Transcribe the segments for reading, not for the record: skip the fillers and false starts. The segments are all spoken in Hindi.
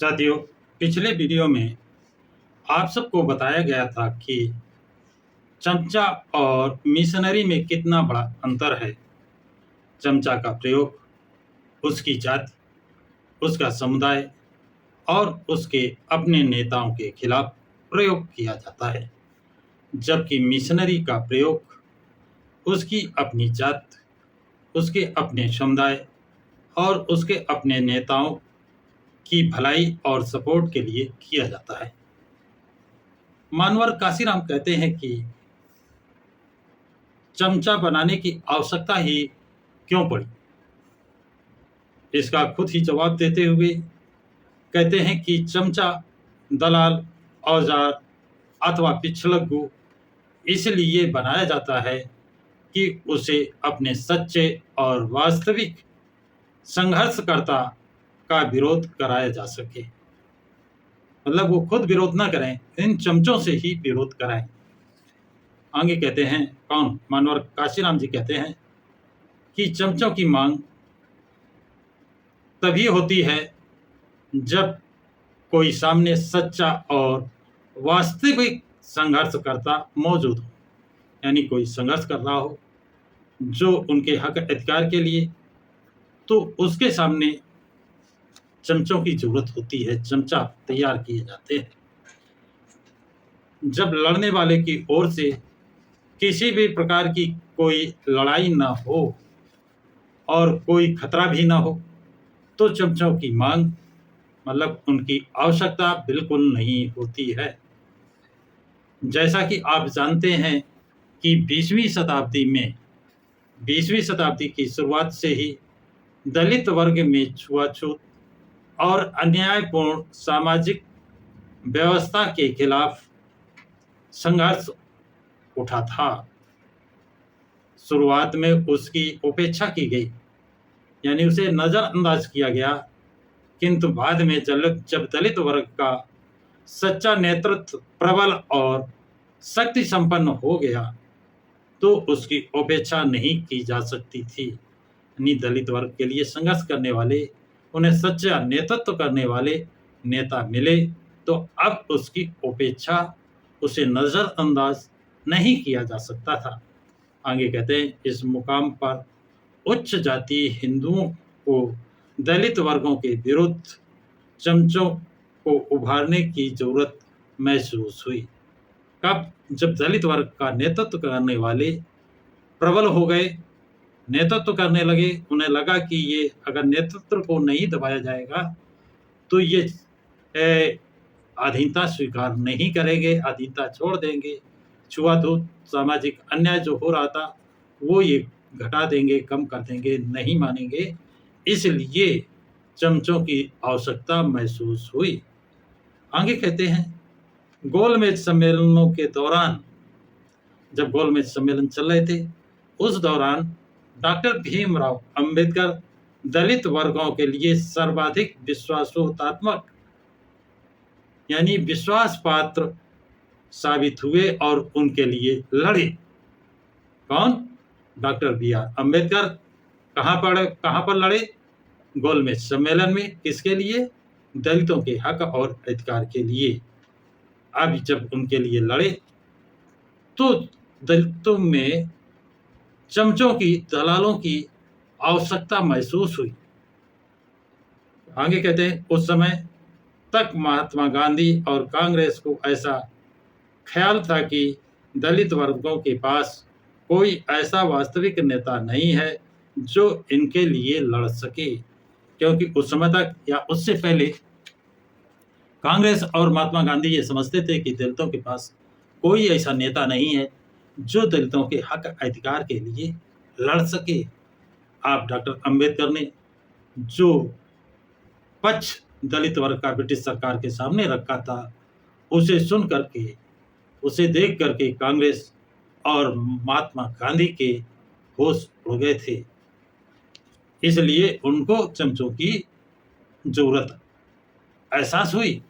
साथियों, पिछले वीडियो में आप सबको बताया गया था कि चमचा और मिशनरी में कितना बड़ा अंतर है। चमचा का प्रयोग उसकी जाति, उसका समुदाय और उसके अपने नेताओं के खिलाफ प्रयोग किया जाता है, जबकि मिशनरी का प्रयोग उसकी अपनी जात, उसके अपने समुदाय और उसके अपने नेताओं की भलाई और सपोर्ट के लिए किया जाता है। मानवर काशीराम कहते हैं कि चमचा बनाने की आवश्यकता ही क्यों पड़ी। इसका खुद ही जवाब देते हुए कहते हैं कि चमचा दलाल, औजार अथवा पिछलग्गू इसलिए बनाया जाता है कि उसे अपने सच्चे और वास्तविक संघर्षकर्ता का विरोध कराया जा सके। मतलब वो खुद विरोध ना करें, इन चमचों से ही विरोध कराएं। आगे कहते हैं, कौन? मानवर काशीराम जी कहते हैं कि चमचों की मांग तभी होती है जब कोई सामने सच्चा और वास्तविक संघर्षकर्ता मौजूद हो, यानी कोई संघर्ष कर रहा हो जो उनके हक अधिकार के लिए, तो उसके सामने चमचों की जरूरत होती है। चमचा तैयार किए जाते हैं जब लड़ने वाले की ओर से किसी भी प्रकार की कोई लड़ाई ना हो और कोई खतरा भी ना हो, तो चमचों की मांग मतलब उनकी आवश्यकता बिल्कुल नहीं होती है। जैसा कि आप जानते हैं कि 20वीं शताब्दी की शुरुआत से ही दलित वर्ग में छुआछूत और अन्यायपूर्ण सामाजिक व्यवस्था के खिलाफ संघर्ष उठा था। शुरुआत में उसकी उपेक्षा की गई, यानी उसे नजरअंदाज किया गया, किंतु बाद में जब दलित वर्ग का सच्चा नेतृत्व प्रबल और शक्ति संपन्न हो गया तो उसकी उपेक्षा नहीं की जा सकती थी। यानी दलित वर्ग के लिए संघर्ष करने वाले, उन्हें सच्चा नेतृत्व करने वाले नेता मिले तो अब उसकी उपेक्षा, उसे नजरअंदाज नहीं किया जा सकता था। आगे कहते हैं, इस मुकाम पर उच्च जाति हिंदुओं को दलित वर्गों के विरुद्ध चमचों को उभारने की जरूरत महसूस हुई। कब? जब दलित वर्ग का नेतृत्व करने वाले प्रबल हो गए, नेतृत्व करने लगे, उन्हें लगा कि ये अगर नेतृत्व को नहीं दबाया जाएगा तो ये अधीनता स्वीकार नहीं करेंगे, अधीनता छोड़ देंगे, छुआछूत सामाजिक अन्याय जो हो रहा था वो ये घटा देंगे, कम कर देंगे, नहीं मानेंगे। इसलिए चमचों की आवश्यकता महसूस हुई। आगे कहते हैं, गोलमेज सम्मेलनों के दौरान, जब गोलमेज सम्मेलन चल रहे थे, उस दौरान डॉक्टर भीमराव अंबेडकर दलित वर्गों के लिए सर्वाधिक विश्वासोत्तात्मक यानी विश्वास पात्र साबित हुए और उनके लिए लड़े। कौन? Doctor B R Ambedkar. कहाँ पर लड़े? गोलमेज सम्मेलन में। किसके लिए? दलितों के हक और अधिकार के लिए। अब जब उनके लिए लड़े तो दलितों में चमचों की, दलालों की आवश्यकता महसूस हुई। आगे कहते हैं, उस समय तक महात्मा गांधी और कांग्रेस को ऐसा ख्याल था कि दलित वर्गों के पास कोई ऐसा वास्तविक नेता नहीं है जो इनके लिए लड़ सके, क्योंकि उस समय तक या उससे पहले कांग्रेस और महात्मा गांधी ये समझते थे कि दलितों के पास कोई ऐसा नेता नहीं है जो दलितों के हक अधिकार के लिए लड़ सके। आप डॉक्टर अंबेडकर ने जो पक्ष दलित वर्ग का ब्रिटिश सरकार के सामने रखा था, उसे सुन करके, उसे देख करके कांग्रेस और महात्मा गांधी के होश उड़ गए थे। इसलिए उनको चमचों की जरूरत एहसास हुई।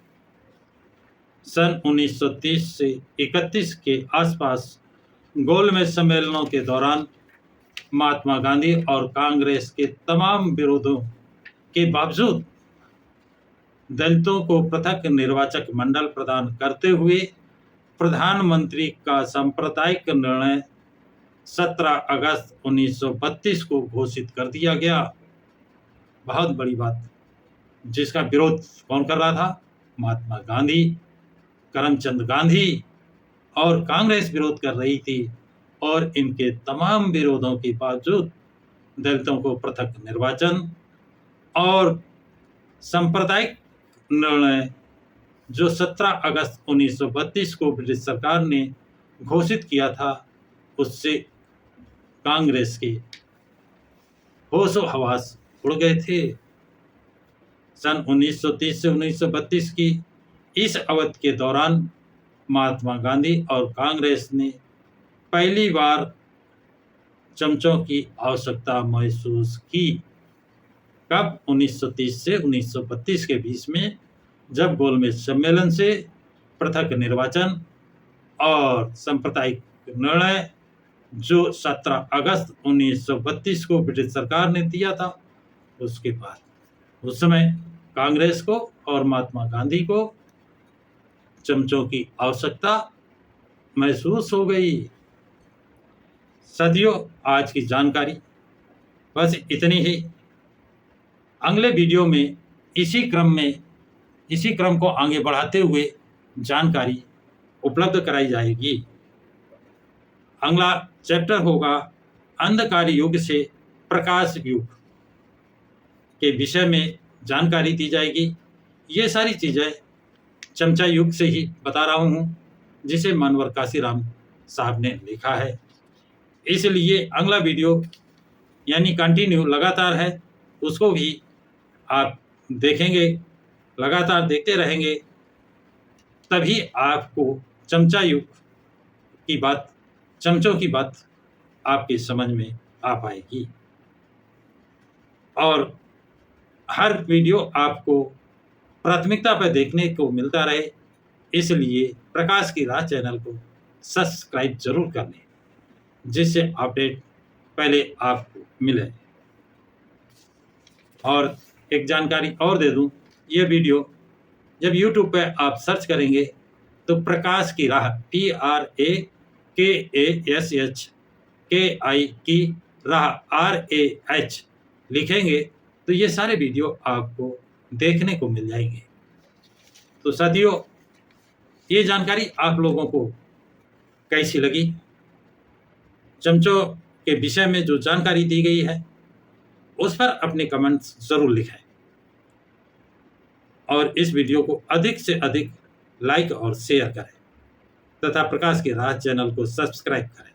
सन 1930 से 31 के आसपास गोलमेज सम्मेलनों के दौरान महात्मा गांधी और कांग्रेस के तमाम विरोधों के बावजूद दलितों को पृथक निर्वाचक मंडल प्रदान करते हुए प्रधानमंत्री का सांप्रदायिक निर्णय 17 अगस्त 1932 को घोषित कर दिया गया। बहुत बड़ी बात, जिसका विरोध कौन कर रहा था? महात्मा गांधी, करमचंद गांधी और कांग्रेस विरोध कर रही थी। और इनके तमाम विरोधों के बावजूद दलितों को पृथक निर्वाचन और सांप्रदायिक निर्णय जो 17 अगस्त 1932 को ब्रिटिश सरकार ने घोषित किया था, उससे कांग्रेस के होशो हवास उड़ गए थे। सन 1930 से 1932 की इस अवधि के दौरान महात्मा गांधी और कांग्रेस ने पहली बार चमचों की आवश्यकता महसूस की। कब? 1930 से 1932 के बीच में, जब गोलमेज सम्मेलन से पृथक निर्वाचन और सांप्रदायिक निर्णय जो 17 अगस्त 1932 को ब्रिटिश सरकार ने दिया था, उसके बाद उस समय कांग्रेस को और महात्मा गांधी को चमचों की आवश्यकता महसूस हो गई। सदियों आज की जानकारी बस इतनी ही। अगले वीडियो में इसी क्रम को आगे बढ़ाते हुए जानकारी उपलब्ध कराई जाएगी। अगला चैप्टर होगा अंधकार युग से प्रकाश युग के विषय में जानकारी दी जाएगी। ये सारी चीज़ें चमचा युग से ही बता रहा हूँ, जिसे मानवर काशीराम साहब ने लिखा है। इसलिए अगला वीडियो यानी कंटिन्यू लगातार है, उसको भी आप देखेंगे, लगातार देखते रहेंगे, तभी आपको चमचा युग की बात, चमचों की बात आपकी समझ में आ पाएगी। और हर वीडियो आपको प्राथमिकता पर देखने को मिलता रहे, इसलिए प्रकाश की राह चैनल को सब्सक्राइब जरूर कर लें, जिससे अपडेट पहले आपको मिले। और एक जानकारी और दे दूं, ये वीडियो जब YouTube पे आप सर्च करेंगे तो प्रकाश की राह PRAKASHKI की राह RAH लिखेंगे तो ये सारे वीडियो आपको देखने को मिल जाएंगे। तो साथियों, ये जानकारी आप लोगों को कैसी लगी? चमचों के विषय में जो जानकारी दी गई है उस पर अपने कमेंट्स जरूर लिखें और इस वीडियो को अधिक से अधिक लाइक और शेयर करें तथा प्रकाश की राह चैनल को सब्सक्राइब करें।